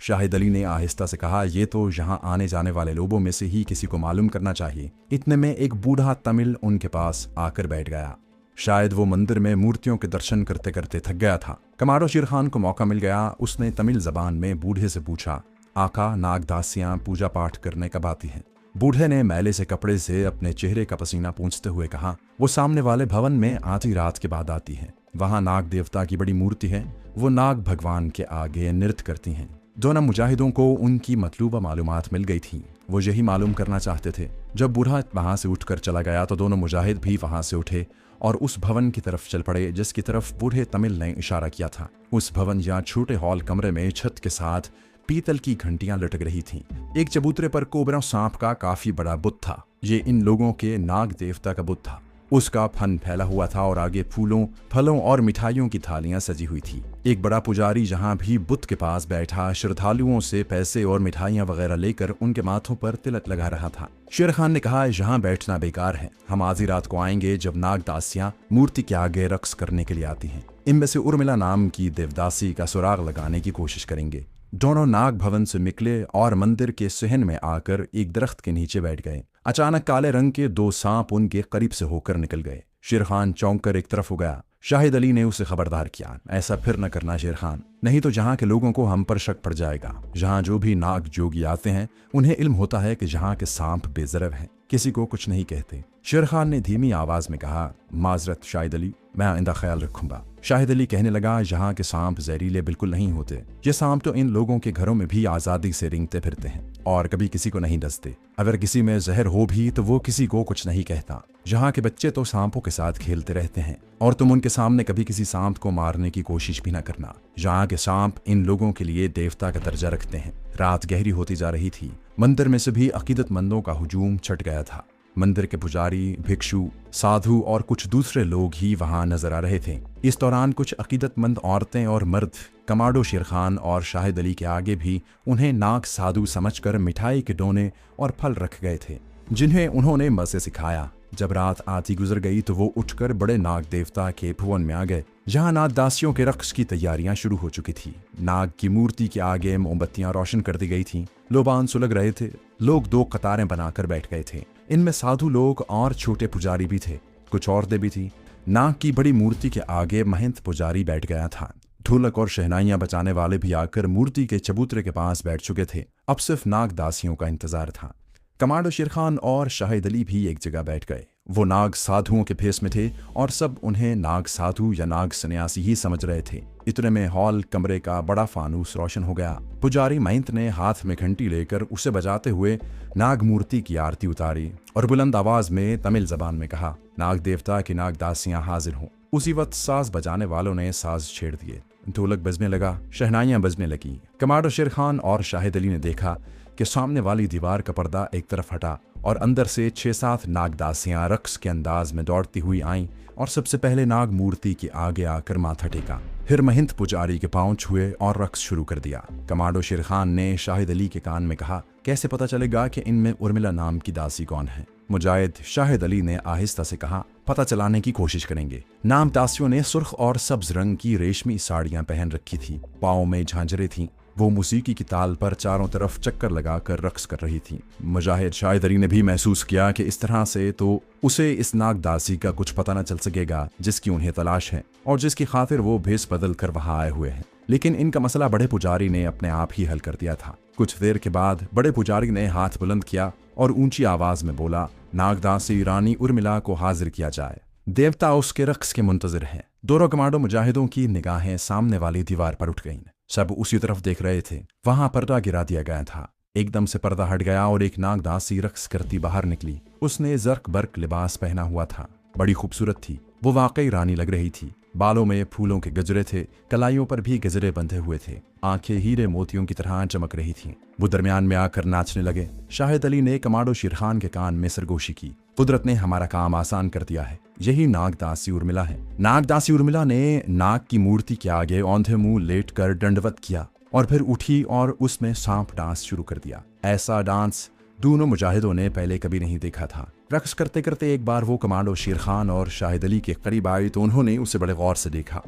शाहिद अली ने आहिस्ता से कहा, ये तो यहाँ आने जाने वाले लोगों में से ही किसी को मालूम करना चाहिए। इतने में एक बूढ़ा तमिल उनके पास आकर बैठ गया। शायद वो मंदिर में मूर्तियों के दर्शन करते करते थक गया था। कमाडो शेर खान को मौका मिल गया। उसने तमिल जबान में बूढ़े से पूछा, आका, नागदासियां पूजा पाठ करने कब आती हैं? बूढ़े ने मैले से कपड़े से अपने चेहरे का पसीना पोंछते हुए कहा, वो सामने वाले भवन में आधी रात के बाद आती हैं। वहां नाग देवता की बड़ी मूर्ति है, वो नाग भगवान के आगे नृत्य करती हैं। दोनों मुजाहिदों को उनकी मतलूबा मालूमात मिल गई थी। वो यही मालूम करना चाहते थे। जब बूढ़ा वहां से उठकर चला गया तो दोनों मुजाहिद भी वहां से उठे और उस भवन की तरफ चल पड़े जिसकी तरफ बूढ़े तमिल ने इशारा किया था। उस भवन या छोटे हॉल कमरे में छत के साथ पीतल की घंटियां लटक रही थीं। एक चबूतरे पर कोबरा सांप का काफी बड़ा बुत था। ये इन लोगों के नाग देवता का बुत था। उसका फन फैला हुआ था और आगे फूलों, फलों और मिठाइयों की थालियां सजी हुई थी। एक बड़ा पुजारी जहां भी बुत के पास बैठा श्रद्धालुओं से पैसे और मिठाइयां वगैरह लेकर उनके माथों पर तिलक लगा रहा था। शेर खान ने कहा, यहाँ बैठना बेकार है। हम आधी रात को आएंगे जब नाग दासियां मूर्ति के आगे रक्स करने के लिए आती हैं। इनमें से उर्मिला नाम की देवदासी का सुराग लगाने की कोशिश करेंगे। दोनों नाग भवन से निकले और मंदिर के सहन में आकर एक दरख्त के नीचे बैठ गए। अचानक काले रंग के दो सांप उनके करीब से होकर निकल गए। शेर खान चौंक कर एक तरफ हो गया। शाहिद अली ने उसे खबरदार किया, ऐसा फिर न करना शेर खान, नहीं तो जहाँ के लोगों को हम पर शक पड़ जाएगा। जहाँ जो भी नाग जोगी आते हैं उन्हें इल्म होता है कि जहाँ के सांप बेजरब हैं, किसी को कुछ नहीं कहते। शेर खान ने धीमी आवाज में कहा, माजरत शाहिद अली, मैं आइंदा ख्याल रखूंगा। शाहिद अली कहने लगा, यहाँ के सांप जहरीले बिल्कुल नहीं होते। ये सांप तो इन लोगों के घरों में भी आजादी से रेंगते फिरते हैं और कभी किसी को नहीं डसते। अगर किसी में जहर हो भी तो वो किसी को कुछ नहीं कहता। यहाँ के बच्चे तो सांपों के साथ खेलते रहते हैं और तुम उनके सामने कभी किसी सांप को मारने की कोशिश भी न करना। यहाँ के सांप इन लोगों के लिए देवता का दर्जा रखते हैं। रात गहरी होती जा रही थी। मंदिर में से भी अकीदतमंदों का हुजूम छट गया था। मंदिर के पुजारी, भिक्षु, साधु और कुछ दूसरे लोग ही वहां नजर आ रहे थे। इस दौरान कुछ अकीदतमंद औरतें और मर्द कमाडो शेर खान और शाहिद अली के आगे भी उन्हें नाग साधु समझकर मिठाई के डोने और फल रख गए थे, जिन्हें उन्होंने मजे सिखाया। जब रात आधी गुजर गई तो वो उठकर बड़े नाग देवता के भवन में आ गए, जहां नाग दासियों के रक्स की तैयारियां शुरू हो चुकी थी। नाग की मूर्ति के आगे मोमबत्तियां रोशन कर दी गई थीं। लोबान सुलग रहे थे। लोग दो कतारें बनाकर बैठ गए थे। इनमें साधु लोग और छोटे पुजारी भी थे। कुछ औरतें भी थी। नाग की बड़ी मूर्ति के आगे महंत पुजारी बैठ गया था। ढोलक और शहनाइयां बजाने वाले भी आकर मूर्ति के चबूतरे के पास बैठ चुके थे। अब सिर्फ नाग दासियों का इंतजार था। कमाडो शेर खान और शाहिद अली भी एक जगह बैठ गए। वो नाग साधुओं के भेष में थे और सब उन्हें नाग साधु या नाग सन्यासी ही समझ रहे थे। इतने में हॉल कमरे का बड़ा फानूस रोशन हो गया। पुजारी महंत ने हाथ में घंटी लेकर उसे बजाते हुए नाग मूर्ति की आरती उतारी और बुलंद आवाज में तमिल जबान में कहा, नाग देवता की नाग दासियां हाजिर हों। उसी वक्त साज बजाने वालों ने साज छेड़ दिए। ढोलक बजने लगा, शहनाइयां बजने लगी। कमाडो शेर खान और शाहिद अली ने देखा कि सामने वाली दीवार का पर्दा एक तरफ हटा और अंदर से 6-7 नागदासियां रक्स के अंदाज में दौड़ती हुई आईं और सबसे पहले नाग मूर्ति के आगे आकर माथा टेका। फिर महंत पुजारी के पांव छुए और रक्स शुरू कर दिया। कमाडो शेर खान ने शाहिद अली के कान में कहा, कैसे पता चलेगा कि इनमें उर्मिला नाम की दासी कौन है? मुजाहिद शाहिद अली ने आहिस्ता से कहा, पता चलाने की कोशिश करेंगे। नाम दासियों ने सुर्ख और सब्ज रंग की रेशमी साड़ियां पहन रखी थी। पाँव में झांझरें थीं। वो मौसीकी की ताल पर चारों तरफ चक्कर लगाकर रक्स कर रही थी। मुजाहिद शाहिद अली ने भी महसूस किया कि इस तरह से तो उसे इस नागदासी का कुछ पता न चल सकेगा जिसकी उन्हें तलाश है और जिसकी खातिर वो भेस बदल कर वहां आए हुए हैं। लेकिन इनका मसला बड़े पुजारी ने अपने आप ही हल कर दिया था। कुछ देर के बाद बड़े पुजारी ने हाथ बुलंद किया और ऊंची आवाज में बोला, नागदासी रानी उर्मिला को हाजिर किया जाए। देवता उसके रक्स के मुंतजिर हैं। दोनों कमांडो मुजाहिदों की निगाहें सामने वाली दीवार पर उठ गईं। सब उसी तरफ देख रहे थे। वहां पर्दा गिरा दिया गया था। एकदम से पर्दा हट गया और एक नागदासी रक्स करती बाहर निकली। उसने जर्क बर्क लिबास पहना हुआ था। बड़ी खूबसूरत थी। वो वाकई रानी लग रही थी। बालों में फूलों के गजरे थे। कलाइयों पर भी गजरे बंधे हुए थे। आंखें हीरे मोतियों की तरह चमक रही थीं। वो दरमियान में आकर नाचने लगे। शाहिद अली ने कमाडो शेर खान के कान में सरगोशी की, कुदरत ने हमारा काम आसान कर दिया है। यही नागदासी उर्मिला है। नागदासी उर्मिला ने नाग की मूर्ति के आगे औंधे मुंह लेट कर दंडवत किया और फिर उठी और उसमें सांप डांस शुरू कर दिया। ऐसा डांस दोनों मुजाहिदों ने पहले कभी नहीं देखा था। रक्स करते करते एक बार वो कमांडो शेर खान और शाहिद अली के करीब आई तो उन्होंने उसे बड़े गौर से देखा।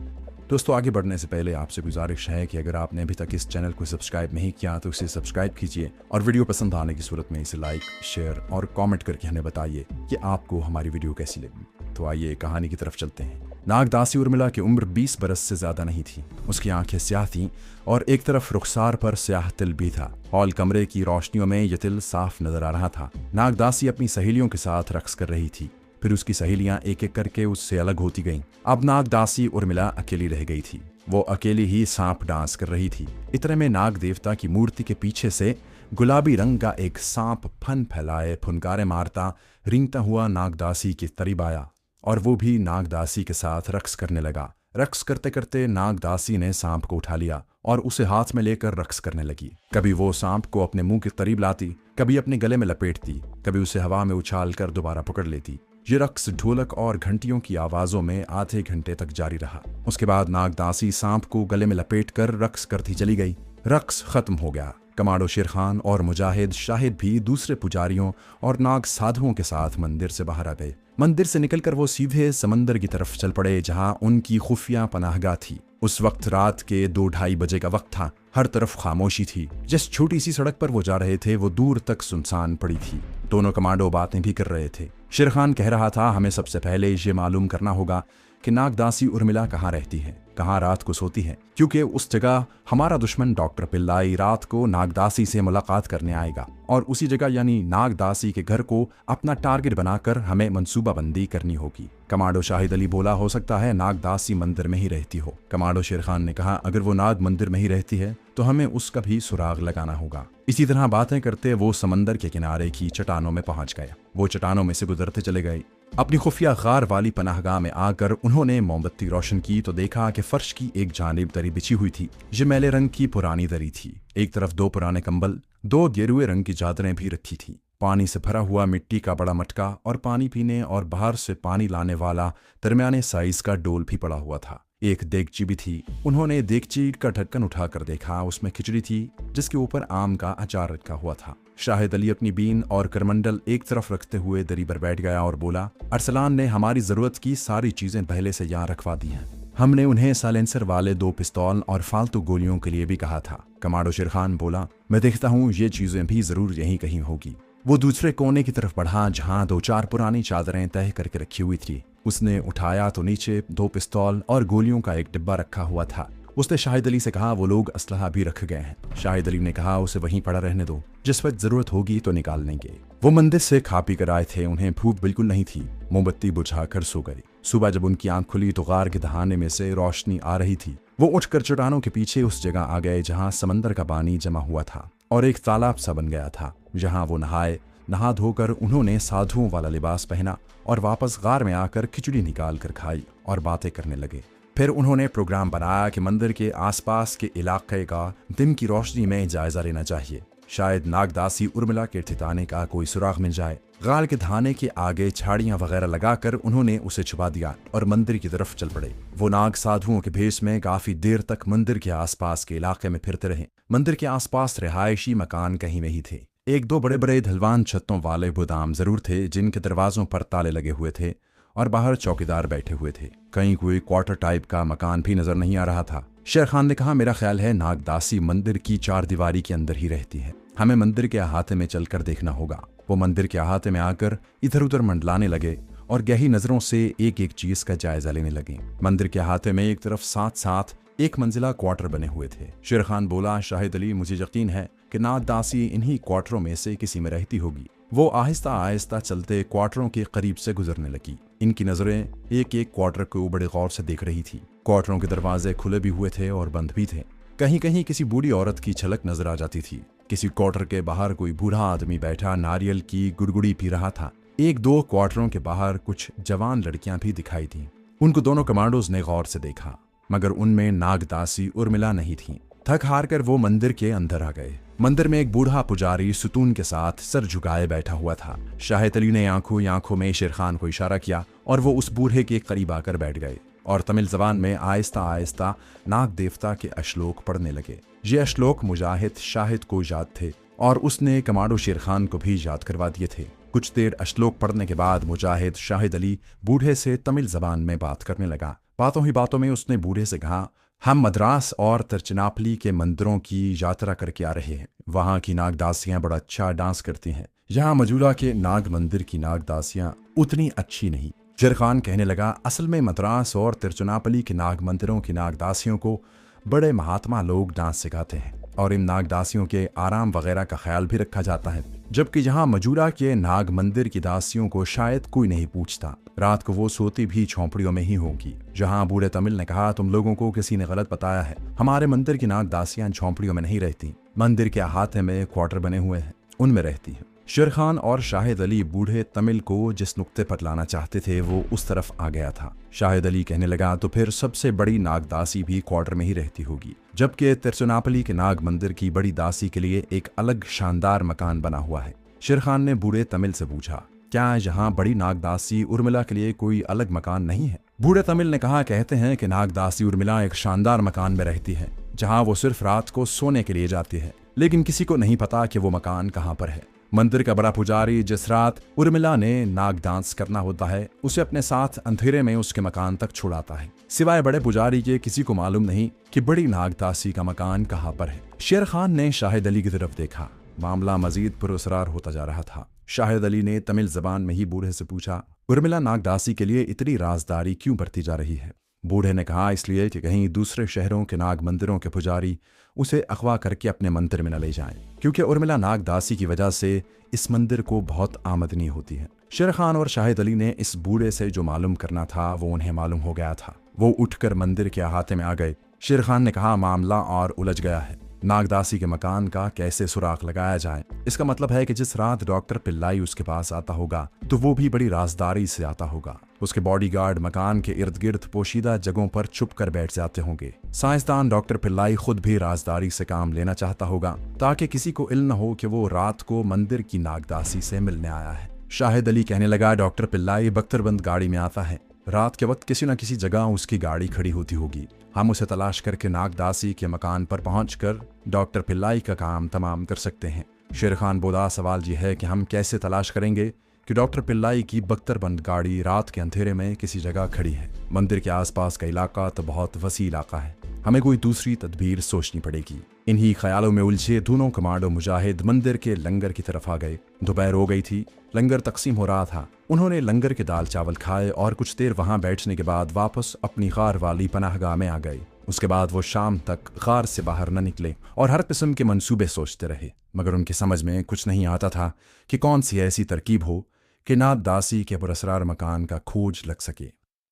दोस्तों, आगे बढ़ने से पहले आपसे गुजारिश है कि अगर आपने अभी तक इस चैनल को सब्सक्राइब नहीं किया तो इसे सब्सक्राइब कीजिए और वीडियो पसंद आने की सूरत में इसे लाइक, शेयर और कमेंट करके हमें बताइए कि आपको हमारी वीडियो कैसी लगी। तो आइए कहानी की तरफ चलते हैं। नागदासी उर्मिला की उम्र 20 बरस से ज्यादा नहीं थी। उसकी आंखें स्याह थीं और एक तरफ रुखसार पर स्याह तिल भी था। हॉल कमरे की रोशनियों में यह तिल साफ नजर आ रहा था। नागदासी अपनी सहेलियों के साथ रक्स कर रही थी। फिर उसकी सहेलियां एक एक करके उससे अलग होती गईं। अब नागदासी उर्मिला अकेली रह गई थी। वो अकेली ही सांप डांस कर रही थी। इतने में नाग देवता की मूर्ति के पीछे से गुलाबी रंग का एक सांप फन फैलाए फुनकारे मारता रेंगता हुआ नागदासी के करीब आया और वो भी नागदासी के साथ रक्स करने लगा। रक्स करते करते नागदासी ने सांप को उठा लिया और उसे हाथ में लेकर रक्स करने लगी। कभी वो सांप को अपने मुंह के करीब लाती, कभी अपने गले में लपेटती, कभी उसे हवा में उछाल कर दोबारा पकड़ लेती। ये रक्स ढोलक और घंटियों की आवाजों में आधे घंटे तक जारी रहा। उसके बाद नागदासी सांप को गले में लपेटकर रक्स करती चली गई। रक्स खत्म हो गया। कमांडो शेर खान और मुजाहिद शाहिद भी दूसरे पुजारियों और नाग साधुओं के साथ मंदिर से बाहर आ गए। मंदिर से निकलकर वो सीधे समंदर की तरफ चल पड़े जहां उनकी खुफिया पनाहगाह थी। उस वक्त रात के 2-2:30 बजे का वक्त था। हर तरफ खामोशी थी। जिस छोटी सी सड़क पर वो जा रहे थे वो दूर तक सुनसान पड़ी थी। दोनों कमांडो बातें भी कर रहे थे। शेर खान कह रहा था, हमें सबसे पहले ये मालूम करना होगा कि नागदासी उर्मिला कहाँ रहती है, कहाँ रात को सोती है, क्योंकि उस जगह हमारा दुश्मन डॉक्टर पिल्लाई रात को नागदासी से मुलाकात करने आएगा और उसी जगह यानी नागदासी के घर को अपना टारगेट बनाकर हमें मंसूबाबंदी करनी होगी। कमांडो शाहिद अली बोला, हो सकता है नागदासी मंदिर में ही रहती हो। कमांडो शेर खान ने कहा, अगर वो नाग मंदिर में ही रहती है तो हमें उसका भी सुराग लगाना होगा। इसी तरह बातें करते वो समंदर के किनारे की चट्टानों में पहुंच गए। वो चट्टानों में से गुजरते चले गए। अपनी खुफिया गार वाली पनाहगाह में आकर उन्होंने मोमबत्ती रोशन की तो देखा कि फर्श की एक जानिब दरी बिछी हुई थी। ये मैले रंग की पुरानी दरी थी। एक तरफ 2 पुराने कंबल, 2 गेरुए रंग की चादरें भी रखी थी। पानी से भरा हुआ मिट्टी का बड़ा मटका और पानी पीने और बाहर से पानी लाने वाला दरमियाने साइज का डोल भी पड़ा हुआ था। एक देगची भी थी। उन्होंने देगची का ढक्कन उठाकर देखा। उसमें खिचड़ी थी जिसके ऊपर आम का अचार रखा हुआ था। शाहिद अली अपनी बीन और करमंडल एक तरफ रखते हुए दरी पर बैठ गया और बोला, अरसलान ने हमारी जरूरत की सारी चीजें पहले से यहाँ रखवा दी हैं। हमने उन्हें साइलेंसर वाले 2 पिस्तौल और फालतू गोलियों के लिए भी कहा था। कमांडो शेर खान बोला, मैं देखता हूँ ये चीजें भी जरूर यहीं कहीं होगी। वो दूसरे कोने की तरफ बढ़ा जहाँ 2-4 पुरानी चादरें तय करके रखी हुई थी। उसने उठाया तो नीचे 2 पिस्तौल और गोलियों का एक डिब्बा रखा हुआ था। उसने शाहिद अली से कहा, वो लोग असलहा भी रख गए हैं। शाहिद अली ने कहा, उसे वहीं पड़ा रहने दो, जिस वक्त जरूरत होगी तो निकाल लेंगे। वो मंदिर से खा पी कर आए थे। उन्हें भूख बिल्कुल नहीं थी। मोमबत्ती बुझाकर सो गए। सुबह जब उनकी आंख खुली तो गार के दहाने में से रोशनी आ रही थी। वो उठकर चट्टानों के पीछे उस जगह आ गए जहाँ समंदर का पानी जमा हुआ था और एक तालाब सा बन गया था जहाँ वो नहाए। नहा धोकर उन्होंने साधुओं वाला लिबास पहना और वापस गार में आकर खिचड़ी निकाल कर खाई और बातें करने लगे। फिर उन्होंने प्रोग्राम बनाया कि मंदिर के आसपास के इलाके का दिन की रोशनी में जायजा लेना चाहिए। शायद नागदासी उर्मिला के ठिकाने का कोई सुराग मिल जाए। गाल के धाने के आगे झाड़ियां वगैरह लगाकर उन्होंने उसे छुपा दिया और मंदिर की तरफ चल पड़े। वो नाग साधुओं के भेष में काफी देर तक मंदिर के आसपास के इलाके में फिरते रहे। मंदिर के आसपास रिहायशी मकान कहीं में ही थे। 1-2 बड़े-बड़े ढलवान छतों वाले गोदाम जरूर थे जिनके दरवाजों पर ताले लगे हुए थे और बाहर चौकीदार बैठे हुए थे। कहीं कोई क्वार्टर टाइप का मकान भी नजर नहीं आ रहा था। शेर खान ने कहा, मेरा ख्याल है नागदासी मंदिर की 4 दीवारी के अंदर ही रहती है। हमें मंदिर के अहाते में चलकर देखना होगा। वो मंदिर के अहाते में आकर इधर उधर मंडलाने लगे और गहरी नजरों से एक एक चीज का जायजा लेने लगे। मंदिर के अहाते में एक तरफ साथ 1 मंजिला क्वार्टर बने हुए थे। शेर खान बोला, शाहिद अली, मुझे यकीन है कि नागदासी इन्हीं क्वार्टरों में से किसी में रहती होगी। वो आहिस्ता आहिस्ता चलते क्वार्टरों के करीब से गुजरने लगी। इनकी नजरें एक एक क्वार्टर को बड़े गौर से देख रही थी। क्वार्टरों के दरवाजे खुले भी हुए थे और बंद भी थे। कहीं कहीं किसी बूढ़ी औरत की झलक नजर आ जाती थी। किसी क्वार्टर के बाहर कोई बूढ़ा आदमी बैठा नारियल की गुड़गुड़ी पी रहा था। 1-2 क्वार्टरों के बाहर कुछ जवान लड़कियां भी दिखाई थीं। उनको दोनों कमांडोज ने गौर से देखा, मगर उनमें नागदासी उर्मिला नहीं थी। थक हार कर वो मंदिर के अंदर आ गए। मंदिर में एक बूढ़ा पुजारी सुतून के साथ सर झुकाए बैठा हुआ था। शाहिद अली ने आंखों में शेर खान को इशारा किया और वो उस बूढ़े के करीब आकर बैठ गए और तमिल जबान में आहिस्ता आहिस्ता नाग देवता के अश्लोक पढ़ने लगे। ये अश्लोक मुजाहिद शाहिद को याद थे और उसने कमांडो शेर खान को भी याद करवा दिए थे। कुछ देर अश्लोक पढ़ने के बाद मुजाहिद शाहिद अली बूढ़े से तमिल जबान में बात करने लगा। बातों ही बातों में उसने बूढ़े से कहा, हम मद्रास और तिरुचिरापल्ली के मंदिरों की यात्रा करके आ रहे हैं। वहाँ की नागदासियाँ बड़ा अच्छा डांस करती हैं। यहाँ मजूला के नाग मंदिर की नागदासियाँ उतनी अच्छी नहीं। शेर खान कहने लगा, असल में मद्रास और तिरुचिरापल्ली के नाग मंदिरों की नागदासियों को बड़े महात्मा लोग डांस सिखाते हैं और इन नागदासियों के आराम वगैरह का ख्याल भी रखा जाता है, जबकि यहाँ मजूरा के नाग मंदिर की दासियों को शायद कोई नहीं पूछता। रात को वो सोती भी झोंपड़ियों में ही होगी। जहाँ बूढ़े तमिल ने कहा, तुम लोगों को किसी ने गलत बताया है। हमारे मंदिर की नागदासियां झोंपड़ियों में नहीं रहती, मंदिर के अहाते में क्वार्टर बने हुए हैं, उनमें रहती हैं। शेर खान और शाहिद अली बूढ़े तमिल को जिस नुक्ते पर लाना चाहते थे वो उस तरफ आ गया था। शाहिद अली कहने लगा, तो फिर सबसे बड़ी नागदासी भी क्वार्टर में ही रहती होगी, जबकि तिरुचिरापल्ली के नाग मंदिर की बड़ी दासी के लिए एक अलग शानदार मकान बना हुआ है। शेर खान ने बूढ़े तमिल से पूछा, क्या यहाँ बड़ी नागदासी उर्मिला के लिए कोई अलग मकान नहीं है? बूढ़े तमिल ने कहा, कहते हैं कि नागदासी उर्मिला एक शानदार मकान में रहती है, जहाँ वो सिर्फ रात को सोने के लिए जाती है, लेकिन किसी को नहीं पता कि वो मकान कहाँ पर है। मंदिर का बड़ा पुजारी जिस रात उर्मिला ने नाग डांस करना होता है उसे अपने साथ अंधेरे में उसके मकान तक छुड़ाता है। सिवाय बड़े पुजारी के किसी को मालूम नहीं कि बड़ी नागदासी का मकान कहाँ पर है। शेर खान ने शाहिद अली की तरफ देखा। मामला मजीद पुरअसरार होता जा रहा था। शाहिद अली ने तमिल जबान में ही बूढ़े से पूछा, उर्मिला नागदासी के लिए इतनी राजदारी क्यों बरती जा रही है? बूढ़े ने कहा, इसलिए कि कहीं दूसरे शहरों के नाग मंदिरों के पुजारी उसे अगवा करके अपने मंदिर में न ले जाएं, क्योंकि उर्मिला नागदासी की वजह से इस मंदिर को बहुत आमदनी होती है। शेर खान और शाहिद अली ने इस बूढ़े से जो मालूम करना था वो उन्हें मालूम हो गया था। वो उठकर मंदिर के अहाते में आ गए। शेर खान ने कहा, मामला और उलझ गया है। नागदासी के मकान का कैसे सुराग लगाया जाए? इसका मतलब है कि जिस रात डॉक्टर पिल्लाई उसके पास आता होगा तो वो भी बड़ी राजदारी से आता होगा। उसके बॉडीगार्ड मकान के इर्द गिर्द पोशीदा जगहों पर छुप कर बैठ जाते होंगे। साइंसदान डॉक्टर पिल्लाई खुद भी राजदारी से काम लेना चाहता होगा ताकि किसी को इल्म न हो कि वो रात को मंदिर की नागदासी से मिलने आया है। शाहिद अली कहने लगा, डॉक्टर पिल्लाई बख्तरबंद गाड़ी में आता है। रात के वक्त किसी न किसी जगह उसकी गाड़ी खड़ी होती होगी। हम उसे तलाश करके नागदासी के मकान पर पहुंचकर डॉक्टर पिल्लाई का काम तमाम कर सकते हैं। शेर खान बोला, सवाल यह है कि हम कैसे तलाश करेंगे कि डॉक्टर पिल्लाई की बख्तरबंद गाड़ी रात के अंधेरे में किसी जगह खड़ी है? मंदिर के आसपास का इलाका तो बहुत वसी इलाका है, हमें कोई दूसरी तदबीर सोचनी पड़ेगी। इन्हीं ख्यालों में उलझे दोनों कमांडो मुजाहिद मंदिर के लंगर की तरफ आ गए। दोपहर हो गई थी, लंगर तकसीम हो रहा था। उन्होंने लंगर के दाल चावल खाए और कुछ देर वहां बैठने के बाद वापस अपनी गार वाली पनाहगाह में आ गए। उसके बाद वो शाम तक गार से बाहर न निकले और हर किस्म के मंसूबे सोचते रहे, मगर उनकी समझ में कुछ नहीं आता था कि कौन सी ऐसी तरकीब हो कि नागदासी के पुरअसरार मकान का खोज लग सके।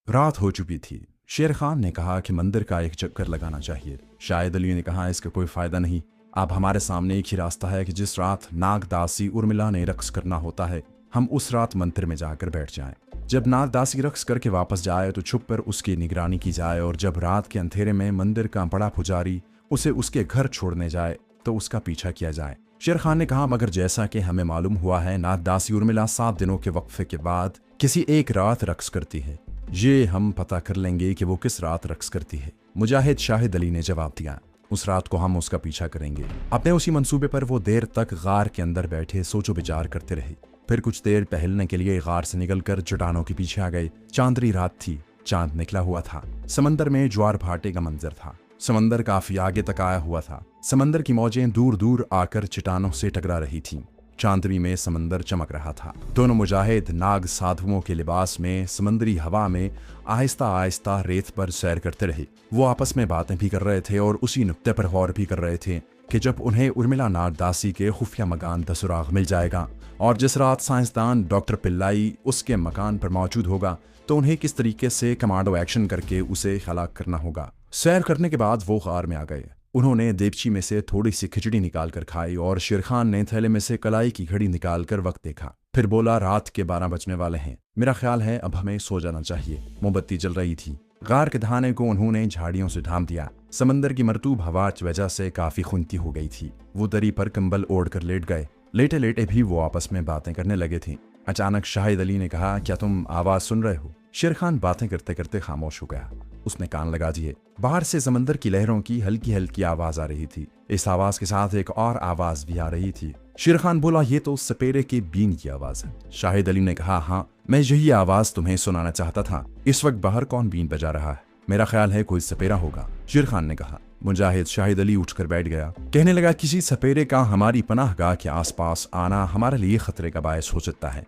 रात हो चुकी थी। शेर खान ने कहा कि मंदिर का एक चक्कर लगाना चाहिए। शाहिद अली ने कहा, इसका कोई फायदा नहीं। अब हमारे सामने एक ही रास्ता है कि जिस रात नागदासी उर्मिला ने रक्स करना होता है हम उस रात मंदिर में जाकर बैठ जाएं। जब नागदासी रक्स करके वापस जाए तो छुप कर उसकी निगरानी की जाए और जब रात के अंधेरे में मंदिर का बड़ा पुजारी उसे उसके घर छोड़ने जाए तो उसका पीछा किया जाए। शेर खान ने कहा, मगर जैसा कि हमें मालूम हुआ है नागदासी उर्मिला 7 दिनों के वक्फे के बाद किसी एक रात रक्स करती है। ये हम पता कर लेंगे कि वो किस रात रक्स करती है। मुजाहिद शाहिद अली ने जवाब दिया, उस रात को हम उसका पीछा करेंगे। अपने उसी मंसूबे पर वो देर तक गार के अंदर बैठे सोचो विचार करते रहे। फिर कुछ देर टहलने के लिए गार से निकलकर चट्टानों के पीछे आ गए। चांदनी रात थी, चांद निकला हुआ था। समंदर में ज्वार भाटे का मंजर था। समंदर काफी आगे तक आया हुआ था। समंदर की मौजें दूर दूर आकर चट्टानों से टकरा रही थीं। चांदनी में समंदर चमक रहा था। दोनों मुजाहिद नाग साधुओं के लिबास में समंदरी हवा में आहिस्ता आहिस्ता रेत पर सैर करते रहे। वो आपस में बातें भी कर रहे थे और उसी नुक्ते पर गौर भी कर रहे थे कि जब उन्हें उर्मिला नागदासी के खुफिया मकान का सुराग मिल जाएगा और जिस रात साइंसदान डॉक्टर पिल्लाई उसके मकान पर मौजूद होगा तो उन्हें किस तरीके से कमांडो एक्शन करके उसे हलाक करना होगा। सैर करने के बाद वो गार में आ गए। उन्होंने देवची में से थोड़ी सी खिचड़ी निकाल कर खाई और शेर खान ने थैले में से कलाई की घड़ी निकाल कर वक्त देखा। फिर बोला, रात के 12 बजने वाले हैं, मेरा ख्याल है अब हमें सो जाना चाहिए। मोमबत्ती जल रही थी। गार के दहाने को उन्होंने झाड़ियों से ढांप दिया। समंदर की मरतूब हवा की वजह से काफी खुनती हो गई थी। वो दरी पर कंबल ओढ़ कर लेट गए। लेटे लेटे भी वो आपस में बातें करने लगे थे। अचानक शाहिद अली ने कहा, क्या तुम आवाज सुन रहे हो? शेर खान बातें करते करते खामोश हो गया। उसने कान लगा दिए। बाहर से समंदर की लहरों की हल्की हल्की आवाज आ रही थी। इस आवाज के साथ एक और आवाज भी आ रही थी। शेर खान बोला, ये तो सपेरे के बीन की आवाज है। शाहिद अली ने कहा, हाँ, मैं यही आवाज तुम्हें सुनाना चाहता था। इस वक्त बाहर कौन बीन बजा रहा है? मेरा ख्याल है कोई सपेरा होगा, शेर खान ने कहा। मुजाहिद शाहिद अली उठकर बैठ गया। कहने लगा, किसी सपेरे का हमारी पनाहगाह के आसपास आना हमारे लिए खतरे का बायस हो सकता है।